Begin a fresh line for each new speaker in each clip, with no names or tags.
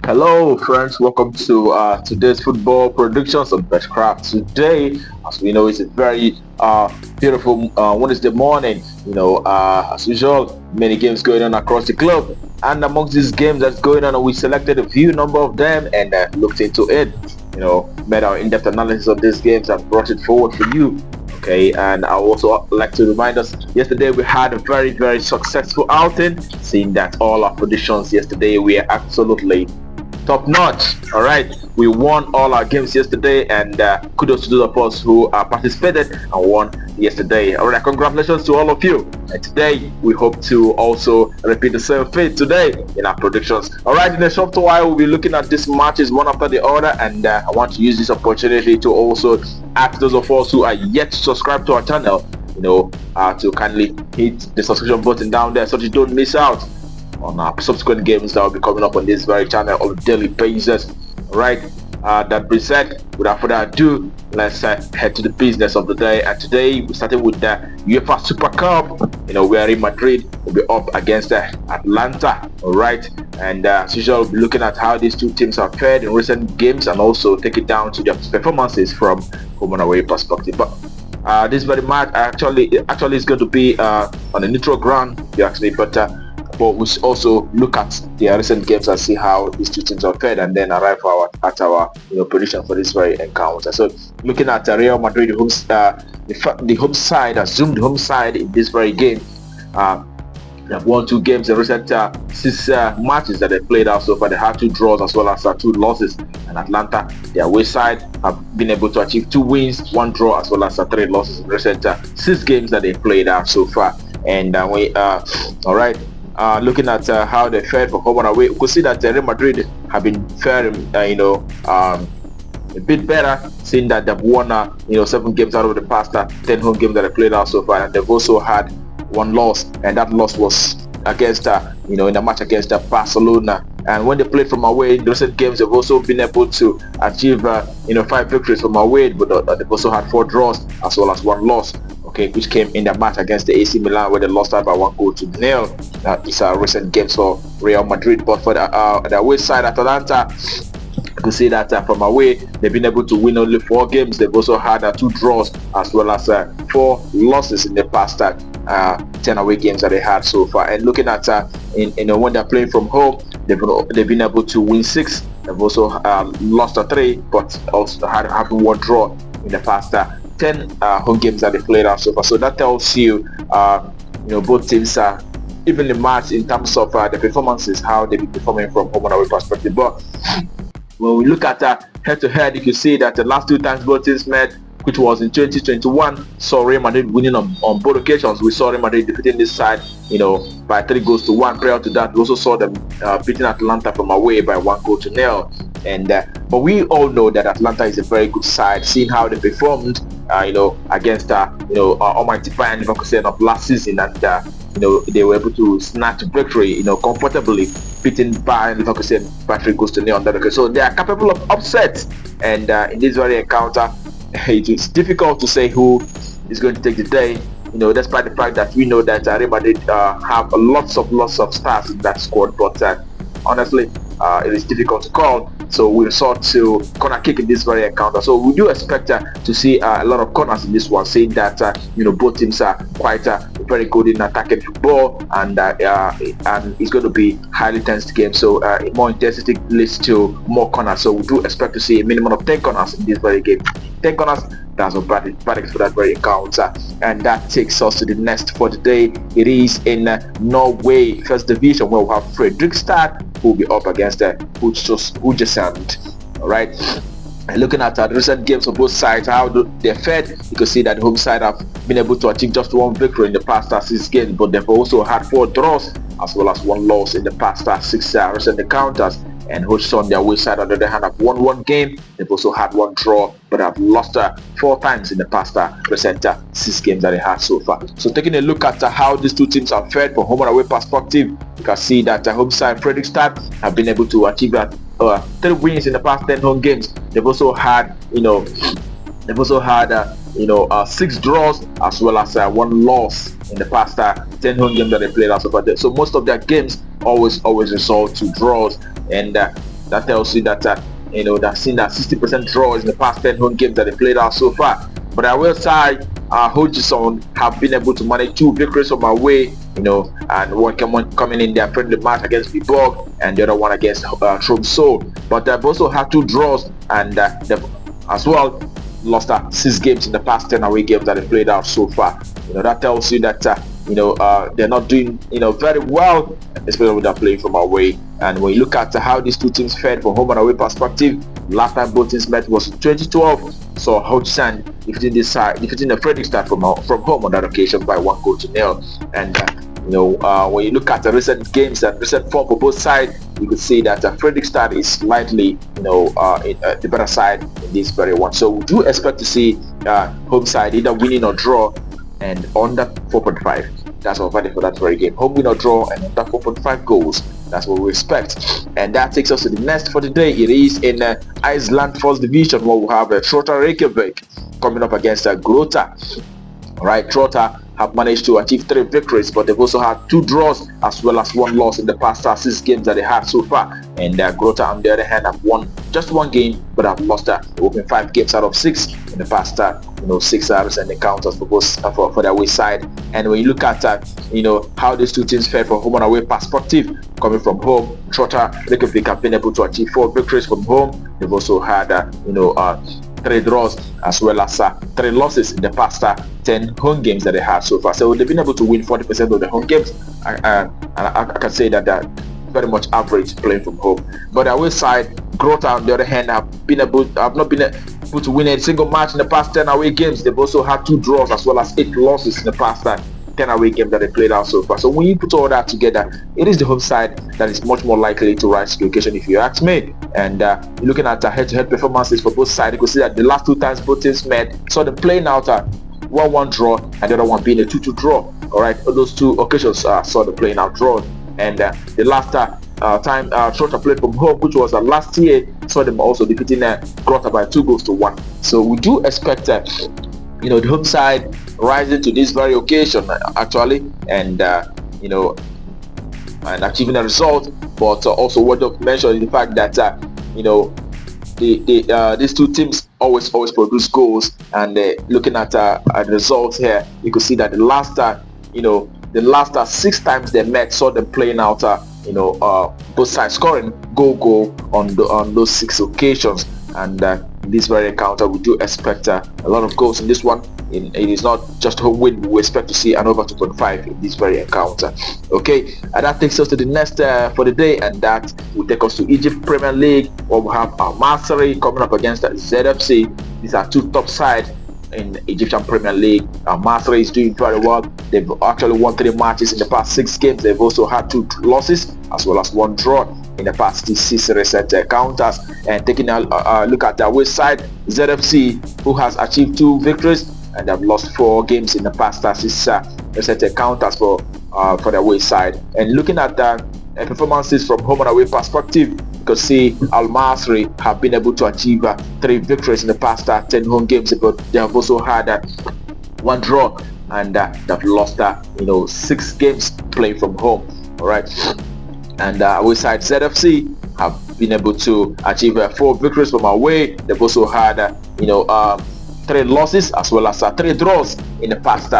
Hello, friends. Welcome to today's football predictions on Betkraft. Today, as we know, it's a very beautiful Wednesday morning. As usual, many games going on across the globe, and amongst these games that's going on, we selected a few number of them and looked into it. Made our in-depth analysis of these games and brought it forward for you. Okay, and I also like to remind us yesterday we had a very successful outing, seeing that all our predictions yesterday were absolutely top notch. All right, we won all our games yesterday, and kudos to those of us who participated and won yesterday. All right, congratulations to all of you. And today we hope to also repeat the same fate today in our predictions. All right, in a short while we'll be looking at these matches one after the other, and I want to use this opportunity to also ask those of us who are yet to subscribe to our channel, to kindly hit the subscription button down there so that you don't miss out on our subsequent games that will be coming up on this very channel on a daily basis. Right, that being said, without further ado, let's head to the business of the day. And today we're starting with the UEFA Super Cup, where Real Madrid will be up against Atlanta. All right, and as usual, we'll be looking at how these two teams have fared in recent games and also take it down to their performances from home and away perspective. But this very match actually is going to be on a neutral ground, you ask me, but we also look at the recent games and see how these two teams are fared, and then arrive at our prediction for this very encounter. So looking at Real Madrid, the home side, assumed home side in this very game, they have won 2 games in recent 6 matches that they played out so far. They had 2 draws as well as 2 losses. And Atlanta, their away side, have been able to achieve 2 wins, 1 draw as well as 3 losses in recent 6 games that they played out so far. And all right. Looking at how they fared for home and away, we could see that Real Madrid have been faring, a bit better, seeing that they've won, 7 games out of the past 10 home games that they played out so far, and they've also had 1 loss, and that loss was against, in a match against Barcelona. And when they played from away in recent games, they've also been able to achieve, 5 victories from away, but they've also had 4 draws as well as 1 loss. Okay, which came in the match against the AC Milan where they lost out by 1-0. It's a recent game for Real Madrid. But for the away side, Atalanta, you can see that from away they've been able to win only 4 games. They've also had 2 draws as well as 4 losses in the past 10 away games that they had so far. And looking at when they're playing from home, they've been able to win 6. They've also lost 3, but also having 1 draw in the past 10 home games that they played out so far. So that tells you, both teams are evenly matched in terms of the performances, how they've been performing from home and away perspective. But when we look at head-to-head, you can see that the last 2 times both teams met, which was in 2021, saw Real Madrid winning on both occasions. We saw Real Madrid defeating this side, by 3-1. Prior to that, we also saw them beating Atlanta from away by 1-0. And but we all know that Atlanta is a very good side, seeing how they performed, against Almighty Bayern Leverkusen of last season, and they were able to snatch a victory, comfortably, beating Bayern Leverkusen by 3-0 on that occasion. So they are capable of upsets, and in this very encounter, it is difficult to say who is going to take the day. Despite the fact that we know that Real Madrid have lots of stars in that squad, but honestly, it is difficult to call. So we resort to corner kick in this very encounter. So we do expect to see a lot of corners in this one, saying that both teams are quite very good in attacking football, and it's going to be highly tense game. So more intensity leads to more corners. So we do expect to see a minimum of 10 corners in this very game. 10 corners. That's a bad for that very encounter. And that takes us to the next for the day. It is in Norway First Division, where we have Fridtsvik, who will be up against Haugesund. All right. And looking at the recent games of both sides, how they fared, you can see that the home side have been able to achieve just 1 victory in the past 6 games, but they've also had 4 draws as well as 1 loss in the past 6 recent encounters. And Haugesund, their away side, on the other hand, have won 1 game. They've also had 1 draw, but have lost 4 times in the past recent 6 games that they had so far. So taking a look at how these two teams are fared from home and away perspective, you can see that home side Fredrikstad have been able to achieve 3 wins in the past 10 home games. They've also had, 6 draws as well as 1 loss in the past 10 home games that they played out so far. So most of their games always result to draws, and That tells you that they've seen that 60% draws in the past 10 home games that they played out so far. But I will side, Hodgson have been able to manage 2 victories from away, and one coming in their friendly match against Viborg and the other one against Tromsø. But they've also had 2 draws, and they've as well lost 6 games in the past 10 away games that they played out so far. That tells you that they're not doing very well, especially when they're playing from away. And when you look at how these 2 teams fared from home and away perspective, last time both teams met was in 2012. So Hodgson defeating the Fridtsvik from home on that occasion by 1-0. And when you look at the recent games and recent form for both sides, you could see that Fridtsvik is slightly the better side in this very one. So we do expect to see home side either winning or draw and under 4.5. That's our value for that very game. Home win or draw and under 4.5 goals. That's what we expect. And that takes us to the next for the day. It is in Iceland First Division, where we have Trota Reykjavik coming up against Grota. Alright, Trota have managed to achieve 3 victories, but they've also had 2 draws as well as 1 loss in the past 6 games that they had so far. And Grota, on the other hand, have won just 1 game, but have lost 5 games out of 6 in the past 6 recent encounters for both for their away side. And when you look at how these 2 teams fared from home and away perspective, coming from home, Trota Reykjavik have been able to achieve 4 victories from home. They've also had 3 draws as well as 3 losses in the past 10 home games that they had so far. So they've been able to win 40% of the home games. I can say that they're very much average playing from home. But away side, Grota on the other hand have not been able to win a single match in the past 10 away games. They've also had 2 draws as well as 8 losses in the past 10 away games that they played out so far. So when you put all that together, it is the home side that is much more likely to rise to the occasion, if you ask me. And looking at head-to-head performances for both sides, you can see that the last 2 times both teams met, saw them playing out a 1-1 draw and the other one being a 2-2 draw. All right, those 2 occasions saw the playing out draw. And the last time Trota played from home, which was last year, saw them also defeating Grota by 2-1. So we do expect the home side rising to this very occasion actually, and and achieving a result. But also worth of mention is the fact that these 2 teams always produce goals. And looking at the results here, you could see that the last 6 times they met saw them playing out both sides scoring goal on those 6 occasions. And in this very encounter, we do expect a lot of goals in this one. It is not just a win. We expect to see an over 2.5 in this very encounter. Okay, and that takes us to the next for the day, and that will take us to Egypt Premier League, where we have Al Masry coming up against ZFC. These are 2 top sides in Egyptian Premier League. Al Masry is doing very well. They've actually won 3 matches in the past 6 games. They've also had 2 losses as well as 1 draw in the past 6 recent encounters. And taking a look at their away side, ZFC, who has achieved 2 victories, and they've lost 4 games in the past 6 recent encounters for their away side. And looking at the performances from home and away perspective, you can see Al Masry have been able to achieve 3 victories in the past 10 home games, but they have also had 1 draw, and they've lost 6 games playing from home. All right, and away side ZFC have been able to achieve 4 victories from away. They've also had 3 losses as well as 3 draws in the past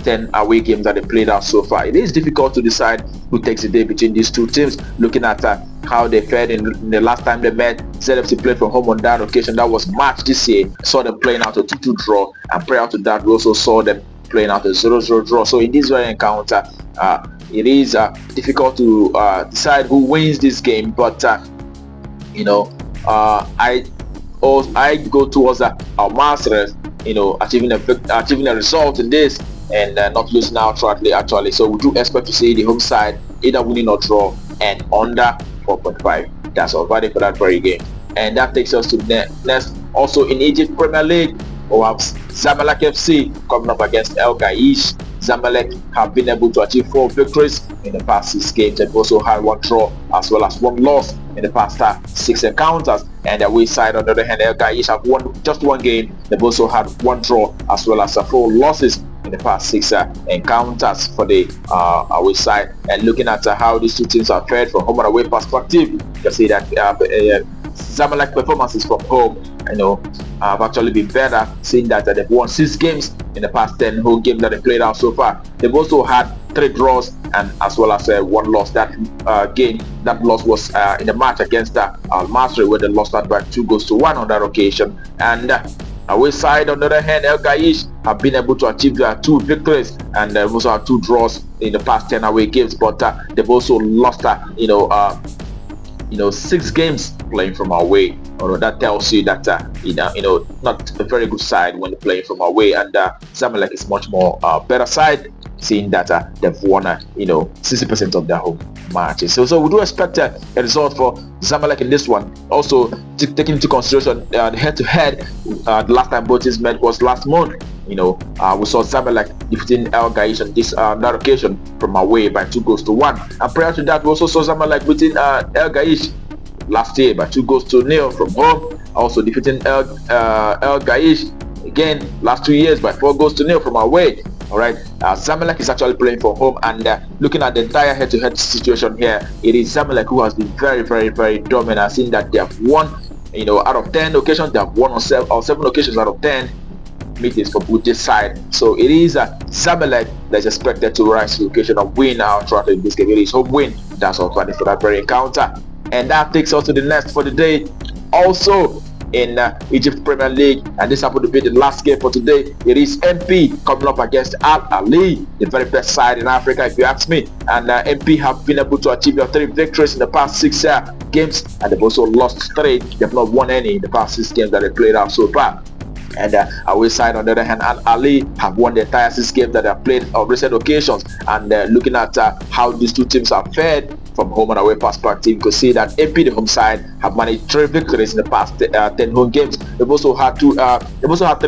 10 away games that they played out so far. It is difficult to decide who takes the day between these 2 teams, looking at how they fared in the last time they met. ZFC played from home on that occasion. That was March this year. Saw them playing out a 2-2 draw, and prior to that we also saw them playing out a 0-0 draw. So in this very encounter, it is difficult to decide who wins this game, but I go towards Al Masry, achieving a result in this, and not losing out actually. So we do expect to see the home side either winning or draw and under 4.5. That's our value for that very game. And that takes us to the next. Also in Egypt Premier League, we have Zamalek FC coming up against El Gaish. Zamalek have been able to achieve 4 victories in the past 6 games. They've also had 1 draw as well as 1 loss in the past 6 encounters. And their away side, on the other hand, El Gaish have won just 1 game. They've also had 1 draw as well as 4 losses in the past 6 encounters for the away side. And looking at how these two teams are fared from home and away perspective, you can see that Zamalek performances from home, have actually been better, seeing that they've won 6 games in the past 10 home games that they played out so far. They've also had 3 draws and as well as 1 loss. That loss was in the match against Al Masry, where they lost that by 2-1 on that occasion. And away side, on the other hand, El Gaish have been able to achieve 2 victories, and they also have 2 draws in the past 10 away games. But they've also lost 6 games playing from away. That tells you that not a very good side when they're playing from away, and Zamalek is much more better side, seeing that they've won 60% of their home matches. So we do expect a result for Zamalek in this one. Also, taking into consideration the head-to-head, the last time both teams met was last month. We saw Zamalek defeating El Gaish on that occasion from away by 2-1, and prior to that we also saw Zamalek beating El Gaish last year by 2-0 from home, also defeating El Gaish again last 2 years by 4-0 from away. Alright, Zamalek is actually playing for home, and looking at the entire head-to-head situation here, it is Zamalek who has been very, very, very dominant, seeing that they have won, out of 10 occasions, they have won on 7 occasions out of 10 meetings for both this side. So it is Zamalek that is expected to rise to the occasion of win throughout in this game. It is home win. That's all for that very encounter. And that takes us to the next for the day. Also in Egypt Premier League, and this happened to be the last game for today. It is MP coming up against Al Ahly, the very best side in Africa, if you ask me. And MP have been able to achieve 3 victories in the past 6 games, and they've also lost 3. They've not won any in the past 6 games that they played out so far. And away side, on the other hand, Al Ahly have won the entire 6 games that they have played on recent occasions. And looking at how these two teams are fared from home and away perspective, you can see that AP, the home side, have managed 3 victories in the past 10 home games. They've also had 3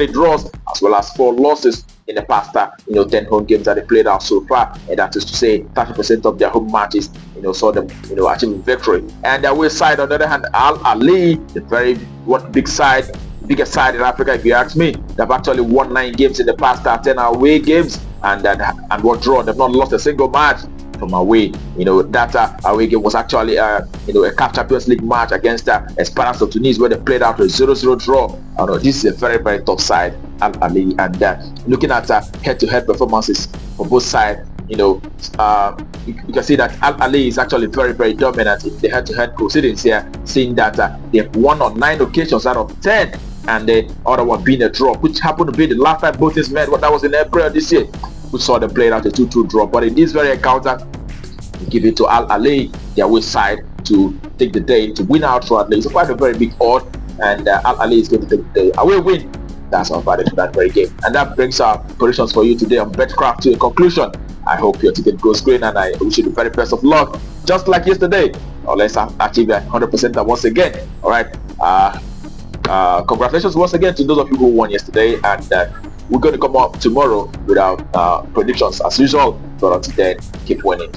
draws as well as 4 losses in the past 10 home games that they played out so far. And that is to say 30% of their home matches saw them achieving victory. And the away side, on the other hand, Al Ahly, the very biggest side in Africa, if you ask me, they've actually won 9 games in the past 10 away games, and were drawn. They've not lost a single match from away. That away game was actually a CAF Champions League match against Esperance of Tunis, where they played out a 0-0 draw. This is a very, very tough side, Al Ahly. And looking at head-to-head performances for both sides, you can see that Al Ahly is actually very, very dominant in the head-to-head proceedings here, seeing that they've won on 9 occasions out of 10, and the other one being a draw, which happened to be the last time both teams met. That was in April this year. We saw them playing out a 2-2 draw. But in this very encounter, we give it to Al Ahly, their away side, to take the day, to win out for Al Ahly. It's quite a very big odd, and Al Ahly is going to take the away win. That's our verdict for that very game. And that brings our predictions for you today on Betkraft to a conclusion. I hope your ticket goes green, and I wish you the very best of luck, just like yesterday. Let's achieve 100% once again. Alright. Congratulations once again to those of you who won yesterday, and we're going to come up tomorrow with our predictions as usual. But until then, keep winning.